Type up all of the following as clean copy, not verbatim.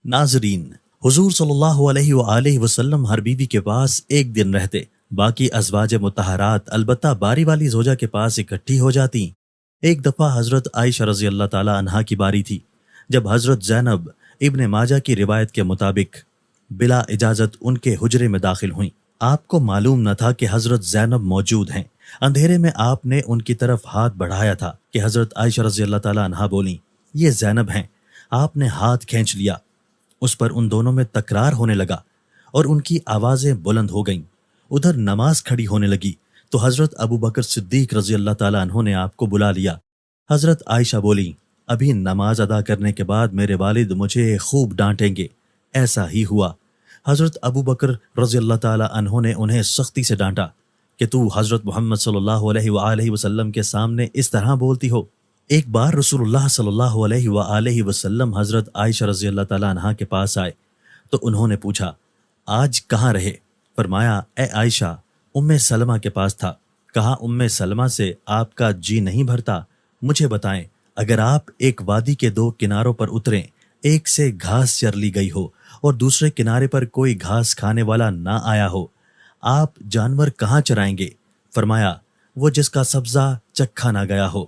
ناظرین، حضور صلی اللہ علیہ وآلہ وسلم ہر بیوی کے پاس ایک دن رہتے، باقی ازواج مطہرات البتہ باری والی زوجہ کے پاس اکٹھی ہو جاتی۔ ایک دفعہ حضرت عائشہ رضی اللہ تعالی عنہا کی باری تھی، جب حضرت زینب ابن ماجہ کی روایت کے مطابق بلا اجازت ان کے حجرے میں داخل ہوئیں۔ آپ کو معلوم نہ تھا کہ حضرت زینب موجود ہیں۔ اندھیرے میں آپ نے ان کی طرف ہاتھ بڑھایا تھا کہ حضرت عائشہ رضی اللہ تعالی عنہا بولیں، یہ زینب ہیں۔ آپ نے ہاتھ کھینچ لیا، اس پر ان دونوں میں تکرار ہونے لگا اور ان کی آوازیں بلند ہو گئیں۔ ادھر نماز کھڑی ہونے لگی تو حضرت ابو بکر صدیق رضی اللہ تعالیٰ عنہ نے آپ کو بلا لیا۔ حضرت عائشہ بولیں، ابھی نماز ادا کرنے کے بعد میرے والد مجھے خوب ڈانٹیں گے۔ ایسا ہی ہوا۔ حضرت ابو بکر رضی اللہ تعالیٰ عنہ نے انہیں سختی سے ڈانٹا کہ تو حضرت محمد صلی اللہ علیہ وآلہ وسلم کے سامنے اس طرح بولتی ہو۔ ایک بار رسول اللہ صلی اللہ علیہ وآلہ وسلم حضرت عائشہ رضی اللہ تعالیٰ عنہ کے پاس آئے تو انہوں نے پوچھا، آج کہاں رہے؟ فرمایا، اے عائشہ، ام سلمہ کے پاس تھا۔ کہا، ام سلمہ سے آپ کا جی نہیں بھرتا؟ مجھے بتائیں، اگر آپ ایک وادی کے دو کناروں پر اتریں، ایک سے گھاس چر لی گئی ہو اور دوسرے کنارے پر کوئی گھاس کھانے والا نہ آیا ہو، آپ جانور کہاں چرائیں گے؟ فرمایا، وہ جس کا سبزہ چکھا نہ گیا ہو۔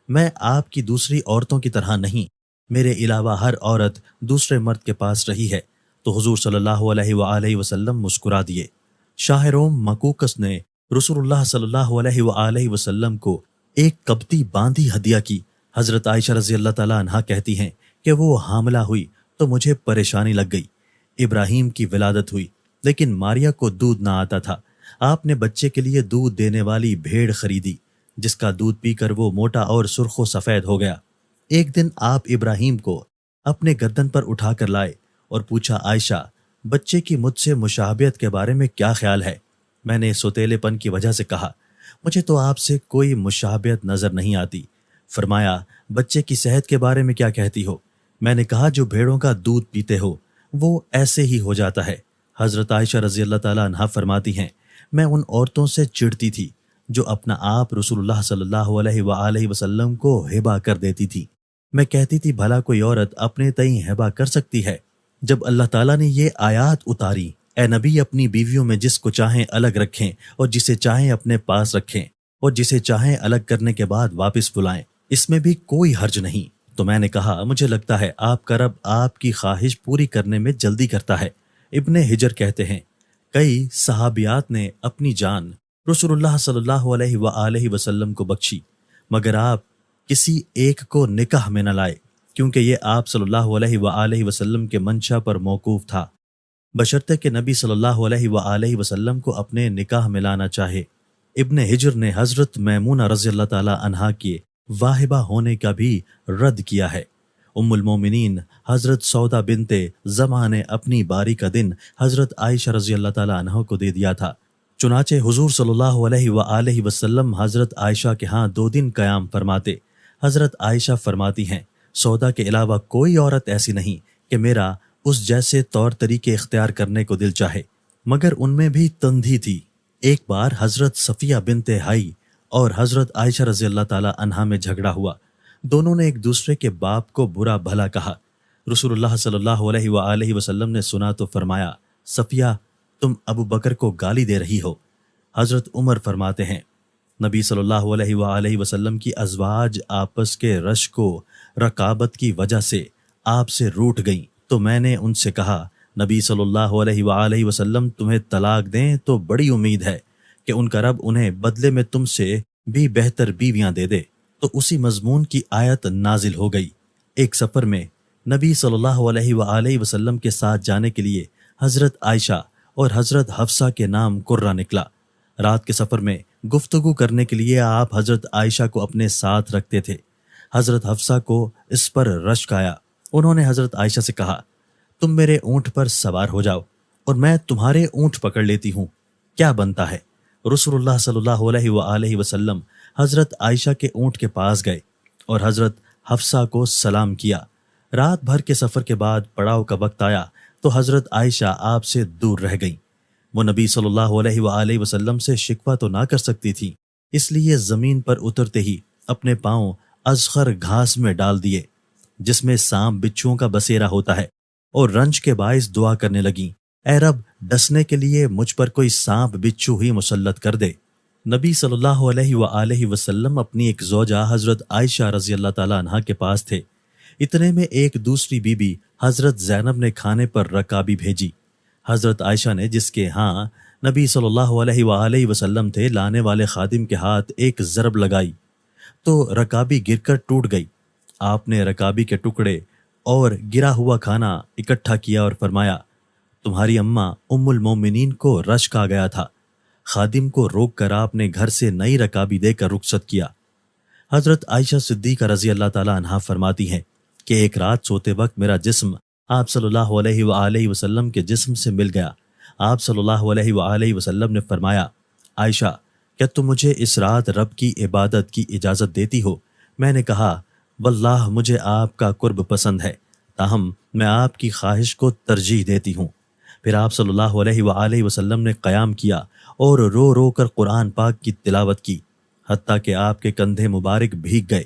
میں آپ کی دوسری عورتوں کی طرح نہیں، میرے علاوہ ہر عورت دوسرے مرد کے پاس رہی ہے۔ تو حضور صلی اللہ علیہ وآلہ وسلم مسکرا دیے۔ شاہ روم مکوکس نے رسول اللہ صلی اللہ علیہ وآلہ وسلم کو ایک کبتی باندھی ہدیہ کی۔ حضرت عائشہ رضی اللہ تعالیٰ عنہا کہتی ہیں کہ وہ حاملہ ہوئی تو مجھے پریشانی لگ گئی۔ ابراہیم کی ولادت ہوئی لیکن ماریا کو دودھ نہ آتا تھا۔ آپ نے بچے کے لیے دودھ دینے والی بھیڑ خریدی جس کا دودھ پی کر وہ موٹا اور سرخ و سفید ہو گیا۔ ایک دن آپ ابراہیم کو اپنے گردن پر اٹھا کر لائے اور پوچھا، عائشہ، بچے کی مجھ سے مشابہت کے بارے میں کیا خیال ہے؟ میں نے سوتیلے پن کی وجہ سے کہا، مجھے تو آپ سے کوئی مشابہت نظر نہیں آتی۔ فرمایا، بچے کی صحت کے بارے میں کیا کہتی ہو؟ میں نے کہا، جو بھیڑوں کا دودھ پیتے ہو وہ ایسے ہی ہو جاتا ہے۔ حضرت عائشہ رضی اللہ تعالیٰ عنہا فرماتی ہیں، میں ان عورتوں سے چڑھتی تھی جو اپنا آپ رسول اللہ صلی اللہ علیہ وآلہ وسلم کو ہبہ کر دیتی تھی۔ میں کہتی تھی، بھلا کوئی عورت اپنے تئیں ہبہ کر سکتی ہے؟ جب اللہ تعالیٰ نے یہ آیات اتاری، اے نبی اپنی بیویوں میں جس کو چاہیں الگ رکھیں اور جسے چاہیں اپنے پاس رکھیں اور جسے چاہیں الگ کرنے کے بعد واپس بلائیں، اس میں بھی کوئی حرج نہیں، تو میں نے کہا، مجھے لگتا ہے آپ کا رب آپ کی خواہش پوری کرنے میں جلدی کرتا ہے۔ ابن حجر کہتے ہیں، کئی صحابیات نے اپنی جان رسول اللہ صلی اللہ علیہ وآلہ وسلم کو بخشی مگر آپ کسی ایک کو نکاح میں نہ لائے، کیونکہ یہ آپ صلی اللہ علیہ وآلہ وسلم کے منشا پر موقوف تھا، بشرطے کہ نبی صلی اللہ علیہ وآلہ وسلم کو اپنے نکاح میں لانا چاہے۔ ابن حجر نے حضرت میمونہ رضی اللہ تعالی عنہا کے واہبہ ہونے کا بھی رد کیا ہے۔ ام المومنین حضرت سودا بنت زمعہ نے اپنی باری کا دن حضرت عائشہ رضی اللہ تعالی عنہ کو دے دیا تھا، چنانچہ حضور صلی اللہ علیہ وآلہ وسلم حضرت عائشہ کے ہاں 2 دن قیام فرماتے۔ حضرت عائشہ فرماتی ہیں، سودا کے علاوہ کوئی عورت ایسی نہیں کہ میرا اس جیسے طور طریقے اختیار کرنے کو دل چاہے، مگر ان میں بھی تندھی تھی۔ ایک بار حضرت صفیہ بنت حی اور حضرت عائشہ رضی اللہ تعالی عنہا میں جھگڑا ہوا۔ دونوں نے ایک دوسرے کے باپ کو برا بھلا کہا۔ رسول اللہ صلی اللہ علیہ وآلہ وسلم نے سنا تو فرمایا، صفیہ، تم ابو بکر کو گالی دے رہی ہو۔ حضرت عمر فرماتے ہیں، نبی صلی اللہ علیہ وآلہ وسلم کی ازواج آپس کے رشک و رقابت کی وجہ سے آپ سے روٹھ گئیں، تو میں نے ان سے کہا، نبی صلی اللہ علیہ وآلہ وسلم تمہیں طلاق دیں تو بڑی امید ہے کہ ان کا رب انہیں بدلے میں تم سے بھی بہتر بیویاں دے دے۔ تو اسی مضمون کی آیت نازل ہو گئی۔ ایک سفر میں نبی صلی اللہ علیہ وآلہ وسلم کے ساتھ جانے کے لیے حضرت عائشہ اور حضرت حفصہ کے نام قرہ نکلا۔ رات کے سفر میں گفتگو کرنے کے لیے آپ حضرت عائشہ کو اپنے ساتھ رکھتے تھے۔ حضرت حفصہ کو اس پر رشک آیا۔ انہوں نے حضرت عائشہ سے کہا، تم میرے اونٹ پر سوار ہو جاؤ اور میں تمہارے اونٹ پکڑ لیتی ہوں، کیا بنتا ہے؟ رسول اللہ صلی اللہ علیہ وآلہ وسلم حضرت عائشہ کے اونٹ کے پاس گئے اور حضرت حفصہ کو سلام کیا۔ رات بھر کے سفر کے بعد پڑاؤ کا وقت آیا تو حضرت عائشہ آپ سے دور رہ گئیں۔ وہ نبی صلی اللہ علیہ وآلہ وسلم سے شکوہ تو نہ کر سکتی تھی، اس لیے زمین پر اترتے ہی اپنے پاؤں ازخر گھاس میں ڈال دیے جس میں سانپ بچھوؤں کا بسیرا ہوتا ہے۔ اور رنج کے باعث دعا کرنے لگیں، اے رب ڈسنے کے لیے مجھ پر کوئی سانپ بچھو ہی مسلط کر دے۔ نبی صلی اللہ علیہ وآلہ وسلم اپنی ایک زوجہ حضرت عائشہ رضی اللہ تعالیٰ عنہا کے پاس تھے۔ اتنے میں ایک دوسری بی بی حضرت زینب نے کھانے پر رکابی بھیجی۔ حضرت عائشہ نے، جس کے ہاں نبی صلی اللہ علیہ وآلہ وسلم تھے، لانے والے خادم کے ہاتھ ایک ضرب لگائی تو رکابی گر کر ٹوٹ گئی۔ آپ نے رکابی کے ٹکڑے اور گرا ہوا کھانا اکٹھا کیا اور فرمایا، تمہاری اماں ام المومنین کو رشک آ گیا تھا۔ خادم کو روک کر آپ نے گھر سے نئی رکابی دے کر رخصت کیا۔ حضرت عائشہ صدیقہ رضی اللہ تعالیٰ عنہا فرماتی ہیں کہ ایک رات سوتے وقت میرا جسم آپ صلی اللہ علیہ وآلہ وسلم کے جسم سے مل گیا۔ آپ صلی اللہ علیہ وآلہ وسلم نے فرمایا، عائشہ کیا تم مجھے اس رات رب کی عبادت کی اجازت دیتی ہو؟ میں نے کہا، واللہ مجھے آپ کا قرب پسند ہے، تاہم میں آپ کی خواہش کو ترجیح دیتی ہوں۔ پھر آپ صلی اللہ علیہ وآلہ وسلم نے قیام کیا اور رو رو کر قرآن پاک کی تلاوت کی، حتیٰ کہ آپ کے کندھے مبارک بھیگ گئے۔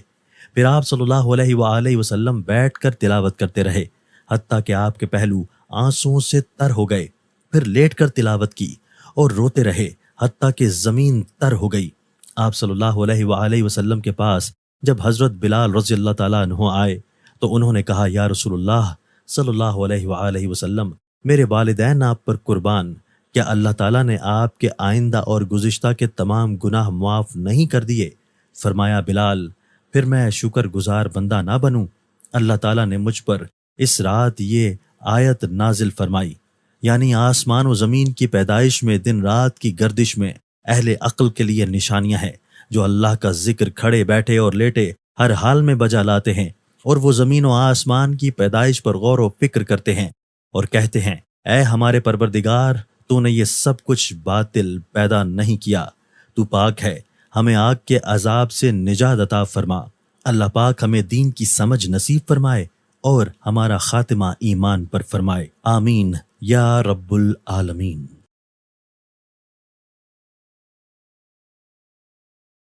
پھر آپ صلی اللہ علیہ وآلہ وسلم بیٹھ کر تلاوت کرتے رہے، حتیٰ کہ آپ کے پہلو آنسوؤں سے تر ہو گئے۔ پھر لیٹ کر تلاوت کی اور روتے رہے، حتیٰ کہ زمین تر ہو گئی۔ آپ صلی اللہ علیہ وآلہ وسلم کے پاس جب حضرت بلال رضی اللہ تعالیٰ عنہ آئے تو انہوں نے کہا، یا رسول اللہ صلی اللہ علیہ وآلہ وسلم، میرے والدین آپ پر قربان، کیا اللہ تعالیٰ نے آپ کے آئندہ اور گزشتہ کے تمام گناہ معاف نہیں کر دیے؟ فرمایا، بلال پھر میں شکر گزار بندہ نہ بنوں؟ اللہ تعالیٰ نے مجھ پر اس رات یہ آیت نازل فرمائی، یعنی آسمان و زمین کی پیدائش میں، دن رات کی گردش میں اہل عقل کے لیے نشانیاں ہیں، جو اللہ کا ذکر کھڑے بیٹھے اور لیٹے ہر حال میں بجا لاتے ہیں، اور وہ زمین و آسمان کی پیدائش پر غور و فکر کرتے ہیں اور کہتے ہیں، اے ہمارے پروردگار، تو نے یہ سب کچھ باطل پیدا نہیں کیا، تو پاک ہے، ہمیں آگ کے عذاب سے نجات عطا فرما۔ اللہ پاک ہمیں دین کی سمجھ نصیب فرمائے اور ہمارا خاتمہ ایمان پر فرمائے، آمین یا رب العالمین۔